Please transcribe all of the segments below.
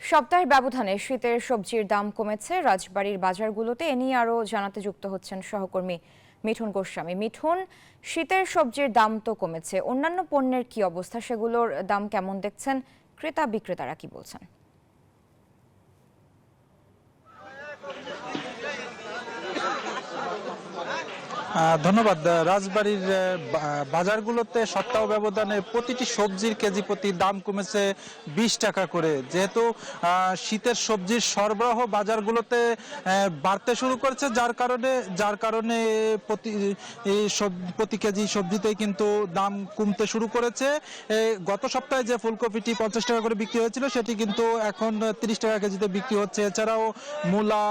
সপ্তাহের ব্যবধানে শীতের সবজির দাম কমেছে রাজবাড়ীর বাজারগুলোতে। এ নিয়ে আরও জানাতে যুক্ত হচ্ছেন সহকর্মী মিঠুন গোস্বামী। মিঠুন, শীতের সবজির দাম তো কমেছে, অন্যান্য পণ্যের কি অবস্থা, সেগুলোর দাম কেমন দেখছেন? ক্রেতা বিক্রেতারা কি বলছেন? ধন্যবাদ। রাজবাড়ীর বাজারগুলোতে সপ্তাহ ব্যবধানে প্রতিটি সবজির কেজি প্রতি দাম কমেছে 20 টাকা করে। যেহেতু শীতের সবজির সরবরাহ বাজারগুলোতে বাড়তে শুরু করেছে, যার কারণে প্রতি কেজি সবজিতেই কিন্তু দাম কমতে শুরু করেছে। গত সপ্তাহে যে ফুলকপিটি 50 টাকা করে বিক্রি হয়েছিল সেটি কিন্তু এখন 30 টাকা কেজিতে বিক্রি হচ্ছে। এছাড়াও মূলা,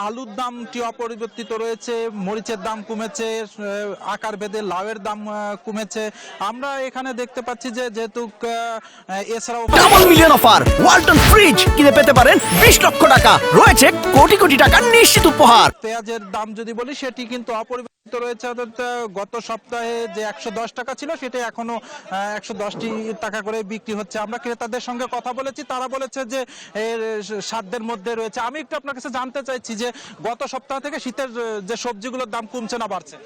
আলুর দামটি অপরিবর্তিত রয়েছে, মরিচের দাম কমেছে, আকার ভেদে লাউয়ের দাম কমেছে। আমরা এখানে দেখতে পাচ্ছি যে যেহেতু এছাড়াও double million offer Walton fridge কিনে পেতে পারেন 20 লক্ষ টাকা, রয়েছে কোটি কোটি টাকার নিশ্চিত উপহার। পেঁয়াজের দাম যদি বলি সেটি কিন্তু অপরিবর্তিত রয়েছে। অর্থাৎ গত সপ্তাহে যে 110 টাকা ছিল সেটা এখনো 110 টাকা করে বিক্রি হচ্ছে। আমরা ক্রেতাদের সঙ্গে কথা বলেছি, তারা বলেছে যে এর সাধ্যের মধ্যে রয়েছে। আমি একটু আপনার কাছে জানতে চাইছি যে গত সপ্তাহ থেকে শীতের যে সবজিগুলোর দাম কমছে না বাড়ছে?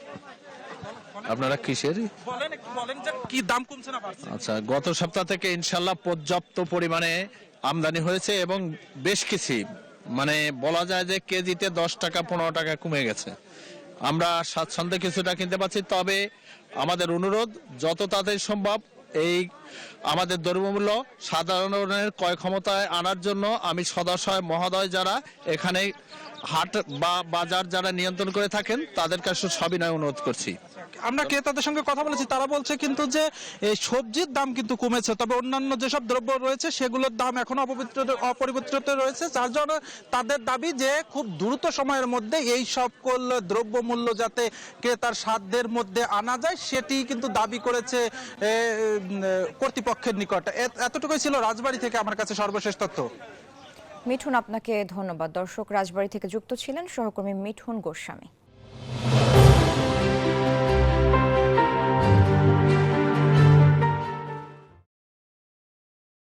আপনারা কিসের বলেন যে কি দাম কমছে না বাড়ছে? আচ্ছা, গত সপ্তাহ থেকে ইনশাল্লাহ পর্যাপ্ত পরিমাণে আমদানি হয়েছে এবং বেশ কিছু মানে বলা যায় যে কেজিতে 10 টাকা 15 টাকা কমে গেছে। আমরা স্বাচ্ছন্দ্যে কিছুটা কিনতে পারছি, তবে আমাদের অনুরোধ যত তাড়াতাড়ি সম্ভব এই আমাদের দ্রব্যমূল্য সাধারণের ক্রয় ক্ষমতায় আনার জন্য আমি সদাশয় মহোদয় যারা এখানে হাট বা বাজার যারা নিয়ন্ত্রণ করে থাকেন তাদের কাছে সবিনয় অনুরোধ করছি। আমরা ক্রেতাদের সঙ্গে কথা বলেছি, তারা বলছে কিন্তু যে এই সবজির দাম কিন্তু কমেছে, তবে অন্যান্য যেসব দ্রব্য রয়েছে সেগুলোর দাম এখনো অপরিবর্তিত রয়েছে। যার জন্য তাদের দাবি যে খুব দ্রুত সময়ের মধ্যে এই সকল দ্রব্যমূল্য যাতে ক্রেতার সাধ্যের মধ্যে আনা যায় সেটি কিন্তু দাবি করেছে কর্তৃপক্ষের নিকট। এতটুকুই ছিল রাজবাড়ী থেকে আমার কাছে সর্বশেষ তথ্য। মিঠুন, আপনাকে ধন্যবাদ। দর্শক, রাজবাড়ী থেকে যুক্ত ছিলেন সহকর্মী মিঠুন গোস্বামী।